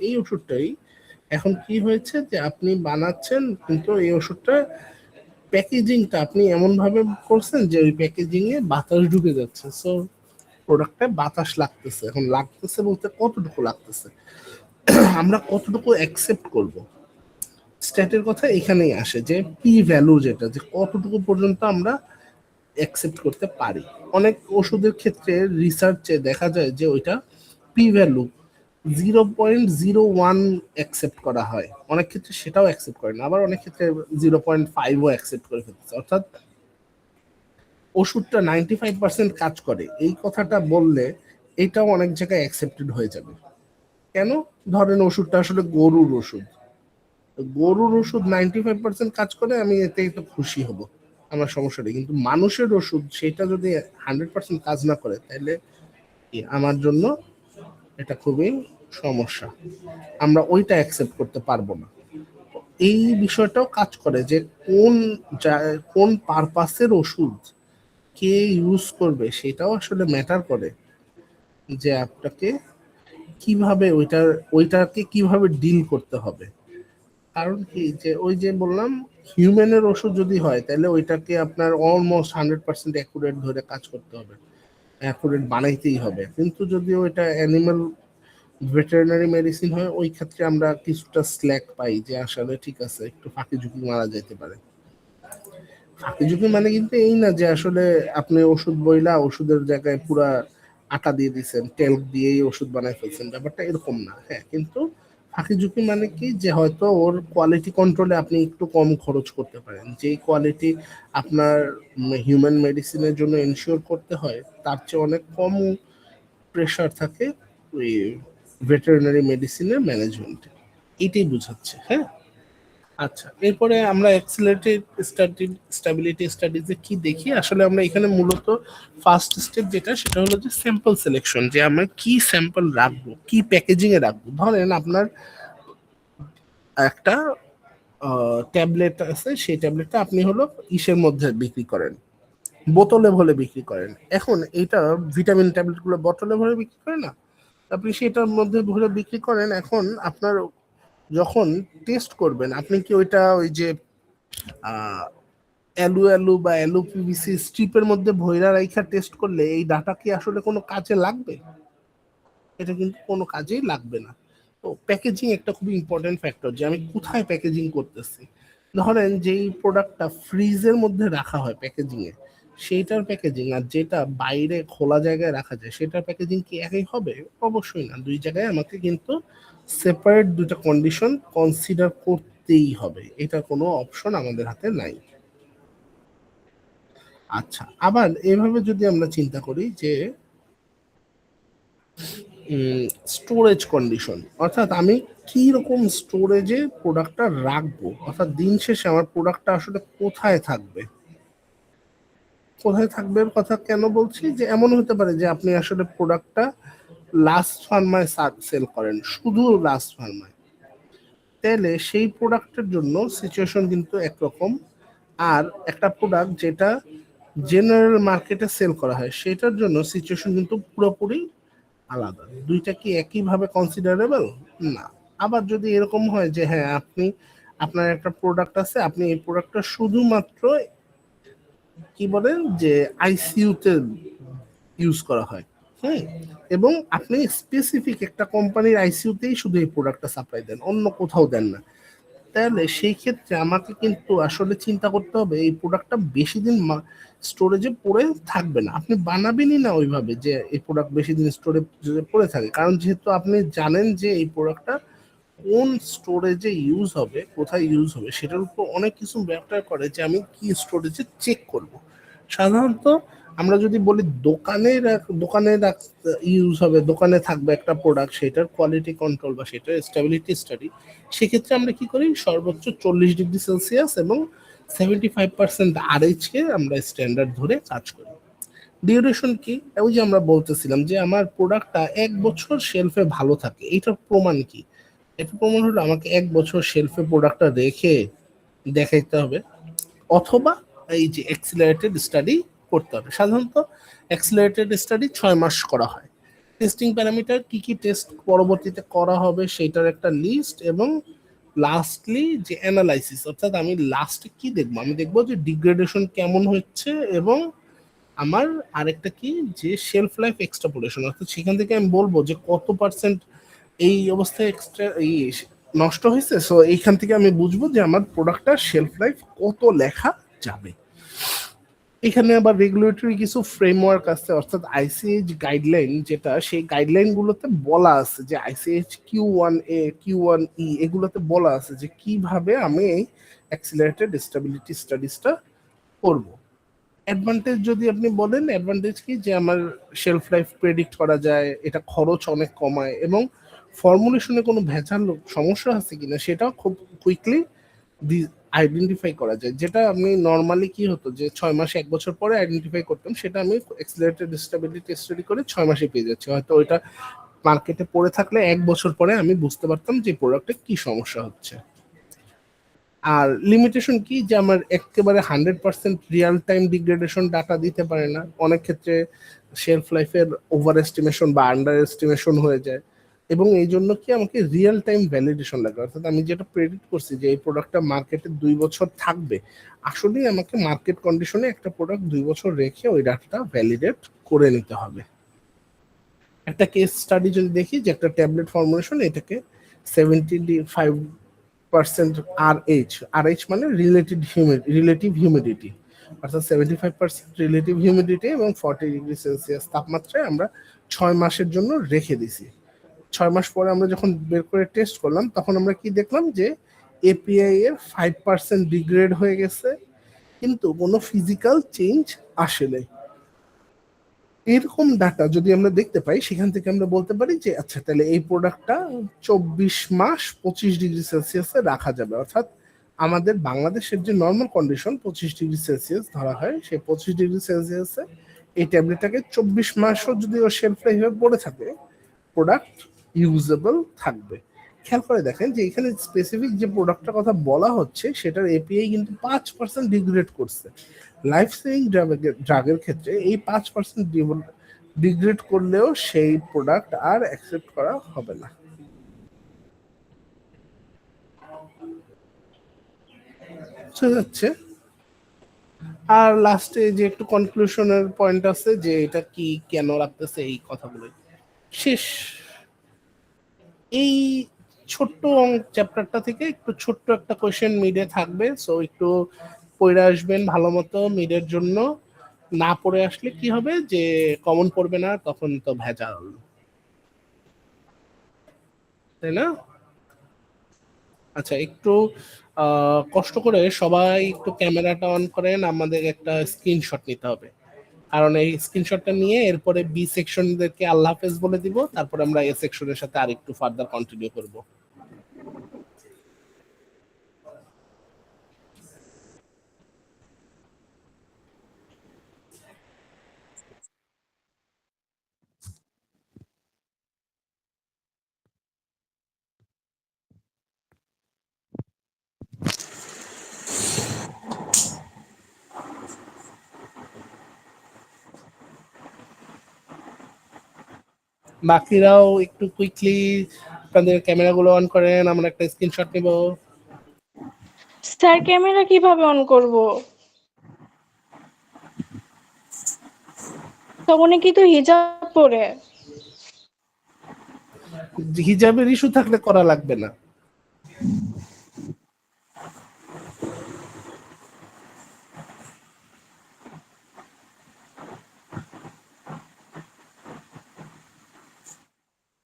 এই ওষুধটাই এখন কি হয়েছে যে আপনি বানাচ্ছেন, কিন্তু এই ওষুধটা প্যাকেজিংটা আপনি এমন ভাবে করছেন যে ওই প্যাকেজিং এ বাতাস ঢুকে যাচ্ছে, সো প্রোডাক্টে বাতাস লাগতেছে। এখন লাগতেছে বলতে কতটুকু লাগতেছে, আমরা কতটুকু অ্যাকসেপ্ট করব, স্ট্যাটের কথা এখানেই আসে যে পি ভ্যালু, যেটা যে কতটুকু পর্যন্ত আমরা অ্যাকসেপ্ট করতে পারি। অনেক ওষুধের ক্ষেত্রে রিসার্চে দেখা যায় যে ওইটা পি ভ্যালু 0.01 অ্যাকসেপ্ট করা হয়, অনেক ক্ষেত্রে সেটাও অ্যাকসেপ্ট করে না, আবার অনেক ক্ষেত্রে 0.5ও অ্যাকসেপ্ট করে ফেলতেছে। অর্থাৎ ওষুধটা 95% কাজ করে এই কথাটা বললে এটাও অনেক জায়গায় অ্যাকসেপ্টেড হয়ে যাবে। কেন? ধরেন ওষুধটা আসলে গরুর ওষুধ, গরুর ওষুধ 95% কাজ করে, আমি এতেই তো খুশি হব, আমার সমস্যা নেই। কিন্তু মানুষের ওষুধ সেটা যদি 100% কাজ না করে, তাহলে আমার জন্য এটা খুবই সমস্যা, আমরা ওইটা অ্যাকসেপ্ট করতে পারবো না। এই বিষয়টাও কাজ করে যে কোন পারপাসের ওষুধ কে ইউজ করবে, সেটাও আসলে ম্যাটার করে যে আপনাকে কিভাবে ওইটাকে কিভাবে ডিল করতে হবে। কারণ কি, যে ওই যে বললাম, হিউম্যানের ওষুধ যদি হয় তাহলে ওইটাকে আপনার অলমোস্ট 100% অ্যাকুরেট ধরে কাজ করতে হবে, অ্যাকুরেট বানাইতেই হবে। কিন্তু যদি ওইটা অ্যানিমাল ভেটেরিনারি মেডিসিন হয়, ওই ক্ষেত্রে আমরা কিছুটা স্ল্যাক পাই যে আসলে ঠিক আছে, একটু ফাঁকি ঝুঁকি মারা যেতে পারে। ফাঁকি ঝুঁকি মানে কিন্তু এই না যে আসলে আপনি ওষুধ বইলা ওষুধের জায়গায় পুরা আটা দিয়ে দিচ্ছেন, তেল দিয়েই ওষুধ বানাই ফেলছেন, ব্যাপারটা এরকম না। হ্যাঁ, কিন্তু ফাঁকি ঝুঁকি মানে কি, যে হয়তো ওর কোয়ালিটি কন্ট্রোলে আপনি একটু কম খরচ করতে পারেন, যেই কোয়ালিটি আপনার হিউম্যান মেডিসিনের জন্য এনশিওর করতে হয় তার চেয়ে অনেক কম প্রেশার থাকে ওই ভেটেরিনারি মেডিসিনের ম্যানেজমেন্টে। এটাই বুঝাচ্ছে। হ্যাঁ, আচ্ছা, এরপরে আমরা অ্যাক্সিলারেটেড স্ট্যাবিলিটি স্টাডিজে কি দেখি, আসলে আমরা এখানে মূলত ফার্স্ট স্টেপ যেটা, সেটা হলো যে স্যাম্পল সিলেকশন, যে আমরা কি স্যাম্পল রাখবো, কি প্যাকেজিং এ রাখবো। ধরেন আপনার একটা ট্যাবলেট আছে, সেই ট্যাবলেটটা আপনি হলো ইসের মধ্যে বিক্রি করেন, বোতলে ভরে বিক্রি করেন। এখন এইটা ভিটামিন ট্যাবলেট গুলো বোতলে ভরে বিক্রি করে না, আপনি সেটার মধ্যে ভরে বিক্রি করেন। এখন আপনার যখন টেস্ট করবেন, আপনি কি ওইটা ওই যে অ্যালু অ্যালু বা অ্যালু পিভিসি স্ট্রিপের মধ্যে ভৈরা রাইখা টেস্ট করলে এই ডাটা কি আসলে কোনো কাজে লাগবে? এটা কিন্তু কোনো কাজেই লাগবে না। তো প্যাকেজিং একটা খুবই ইম্পর্টেন্ট ফ্যাক্টর, যে আমি কোথায় প্যাকেজিং করতেছি। ধরেন যেই প্রোডাক্টটা ফ্রিজের মধ্যে রাখা হয় প্যাকেজিং এ, সেইটার প্যাকেজিং আর যেটা বাইরে খোলা জায়গায় রাখা যায় সেটার প্যাকেজিং কি একই হবে? অবশ্যই না। দুই জায়গায় আমাকে কিন্তু সেপারেট দুটো কন্ডিশন কনসিডার করতেই হবে, এটা কোনো অপশন আমাদের হাতে নাই। আচ্ছা, আবার এভাবে যদি আমরা চিন্তা করি যে স্টোরেজ কন্ডিশন, অর্থাৎ আমি কি রকম স্টোরেজে প্রোডাক্টটা রাখবো, অর্থাৎ দিন শেষে আমার প্রোডাক্টটা আসলে কোথায় থাকবে। কোথায় থাকবে এর কথা কেন বলছি, যে এমন হতে পারে যে আপনি আসলে প্রোডাক্টটা লাস্ট ফার্মায় সেল করেন, শুধু লাস্ট ফার্মায়, তাহলে সেই প্রোডাক্টের জন্য সিচুয়েশন কিন্তু একরকম। আর একটা প্রোডাক্ট যেটা জেনারেল মার্কেটে সেল করা হয়, সেটার জন্য সিচুয়েশন কিন্তু পুরোপুরি আলাদা। দুইটা কি একইভাবে কনসিডারেবল? না। আবার যদি এরকম হয় যে হ্যাঁ, আপনার একটা প্রোডাক্ট আছে, আপনি এই প্রোডাক্টটা শুধুমাত্র কি বলেন যে আইসিইউতে ইউজ করা হয়, হুম, এবং আপনি স্পেসিফিক একটা কোম্পানির আইসিইউতেই শুধু এই প্রোডাক্টটা সাপ্লাই দেন, অন্য কোথাও দেন না, তাহলে সেই ক্ষেত্রে আমাকে কিন্তু আসলে চিন্তা করতে হবে এই প্রোডাক্টটা বেশি দিন স্টোরেজে পড়ে থাকবে না। আপনি বানাবেনই না ওইভাবে যে এই প্রোডাক্ট বেশি দিন স্টোরেজে পড়ে থাকে, কারণ যেহেতু আপনি জানেন যে এই প্রোডাক্টটা কোন স্টোরেজে ইউজ হবে, কোথায় ইউজ হবে, সেটার উপর অনেক কিছু ম্যাটার করে যে আমি কি স্টোরেজে চেক করব। সাধারণত আমরা যদি বলি দোকানে ইউজ হবে, দোকানে থাকবে একটা প্রোডাক্ট, সেটার কোয়ালিটি কন্ট্রোল বা সেটার স্টেবিলিটি স্টাডি, সেক্ষেত্রে আমরা কি করি, সর্বোচ্চ 40 ডিগ্রি সেলসিয়াস এবং 75% আরএইচ কে আমরা স্ট্যান্ডার্ড ধরে কাজ করি। ডিউরেশন কি, ওই যে আমরা বলতেছিলাম যে আমার প্রোডাক্টটা 1 বছর শেলফে ভালো থাকে, এটার প্রমাণ কি? এটা প্রমাণ হলো আমাকে 1 বছর শেলফে প্রোডাক্টটা রেখে দেখাইতে হবে, অথবা এই যে অ্যাক্সিলারেটেড স্টাডি করতে হবে। সাধারণত অ্যাক্সিলারেটেড স্টাডি 6 মাস করা হয়, টেস্টিং প্যারামিটার কি কি টেস্ট পরবর্তীতে করা হবে সেটার একটা লিস্ট, এবং লাস্টলি যে অ্যানালাইসিস, অর্থাৎ আমি লাস্টে কি দেখবো, আমি দেখবো যে ডিগ্রেডেশন কেমন হচ্ছে, এবং আমার আরেকটা কি যে শেলফ লাইফ এক্সট্রাপোলেশন, অর্থাৎ সেখান থেকে আমি বলবো যে কত পার্সেন্ট এই অবস্থায় এক্সট্রা এই নষ্ট হয়েছে। সো এইখান থেকে আমি বুঝবো যে আমার প্রোডাক্টটার শেলফ লাইফ কত লেখা যাবে। এখানে আবার রেগুলেটরি কিছু ফ্রেমওয়ার্ক আছে, অর্থাৎ আইসিএইচ গাইডলাইন, যেটা সেই গাইডলাইন গুলোতে বলা আছে যে আইসিএইচ Q1A Q1E এগুলোতে বলা আছে যে কিভাবে আমি এই অ্যাক্সিলারেটেড স্টেবিলিটি স্টাডিজটা করব। অ্যাডভান্টেজ যদি আপনি বলেন, অ্যাডভান্টেজ কি যে আমার শেলফ লাইফ প্রেডিক্ট করা যায়, এটা খরচ অনেক কমায়, এবং ফর্মুলেশনে কোনো ভেজাল সমস্যা আছে কিনা সেটাও খুব কুইকলি আইডেন্টিফাই করা যায়, যেটা আমি নর্মালি কি হতো যে 6 মাস 1 বছর পরে আইডেন্টিফাই করতাম, সেটা আমি অ্যাক্সিলারেটেড স্টেবিলিটি স্টাডি করে 6 মাসে পেয়ে যাচ্ছি। হয়তো ওইটা মার্কেটে পড়ে থাকলে 1 বছর পরে আমি বুঝতে পারতাম যে প্রোডাক্টে কি সমস্যা হচ্ছে। আর লিমিটেশন কি যে আমার একেবারে 100% রিয়েল টাইম ডিগ্রেডেশন ডাটা দিতে পারে না, অনেক ক্ষেত্রে শেলফ লাইফের ওভার এস্টিমেশন বা আন্ডার এস্টিমেশন হয়ে যায়, এবং এই জন্য কি আমাকে রিয়েল টাইম ভ্যালিডেশন লাগে, অর্থাৎ আমি যেটা প্রেডিক্ট করছি যে এই প্রোডাক্টটা মার্কেটে 2 বছর থাকবে, আসলেই আমাকে মার্কেট কন্ডিশনে একটা প্রোডাক্ট 2 বছর রেখে ওই ডাটাটা ভ্যালিডেট করে নিতে হবে। একটা কেস স্টাডি যদি দেখি যে একটা ট্যাবলেট ফর্মুলেশন, এটাকে 75% RH মানে রিলেটিভ হিউমিডিটি, অর্থাৎ 75% রিলেটিভ হিউমিডিটি এবং 40°C তাপমাত্রায় আমরা 6 মাসের জন্য রেখে দিছি। 6 মাস পরে আমরা যখন বের করে টেস্ট করলাম, তখন আমরা কি দেখলাম যে এপিআই এর 5% ডিগ্রেড হয়ে গেছে, কিন্তু কোনো ফিজিক্যাল চেঞ্জ আসে নাই। এরকম ডাটা যদি আমরা দেখতে পাই, সেখান থেকে আমরা বলতে পারি যে আচ্ছা তাহলে এই প্রোডাক্টটা 24 মাস 25°C রাখা যাবে, অর্থাৎ আমাদের বাংলাদেশের যে নর্মাল কন্ডিশন 25°C ধরা হয়, সেই 25°C এই ট্যাবলেটটাকে 24 মাসও যদি ওর শেলফ লাইফ পড়ে থাকে, প্রোডাক্ট ইউজেবল থাকবে। খেয়াল করে দেখেন যে এখানে স্পেসিফিক যে প্রোডাক্টটার কথা বলা হচ্ছে সেটার এপিআই কিন্তু 5% ডিগ্রেড করছে। লাইফ সেভিং ড্রাগের ক্ষেত্রে এই 5% ডিগ্রেড করলেও সেই প্রোডাক্ট আর অ্যাকসেপ্ট করা হবে না। যাচ্ছে আর লাস্টে যে একটু কনক্লুশনের পয়েন্ট আছে যে এটা কি কেন রাখতেছে এই কথাগুলো শেষ। এই ছোট্ট চ্যাপ্টারটা থেকে একটু ছোট্ট একটা কোয়েশ্চেন মিডে থাকবে, সো একটু পড়ে আসবেন ভালো মতো মিডের জন্য। না পড়ে আসলে কি হবে যে কমন পড়বে না, তখন তো ভেজাল, তাই না? আচ্ছা, একটু কষ্ট করে সবাই একটু ক্যামেরাটা অন করেন, আমাদের একটা স্ক্রিনশট নিতে হবে, কারণ এই স্ক্রিনশটটা নিয়ে এরপরে বি সেকশনদেরকে আল্লাহ হাফেজ বলে দিব, তারপরে আমরা এ সেকশনের সাথে আরেকটু ফার্দার কন্টিনিউ করব। বাকিরাও একটু কুইকলি আপনাদের ক্যামেরাগুলো অন করেন, আমরা একটা স্ক্রিনশট নিব। স্যার ক্যামেরা কিভাবে অন করব? তখন কি তো হিজাব পরে? হিজাবের ইস্যু থাকলে করা লাগবে না।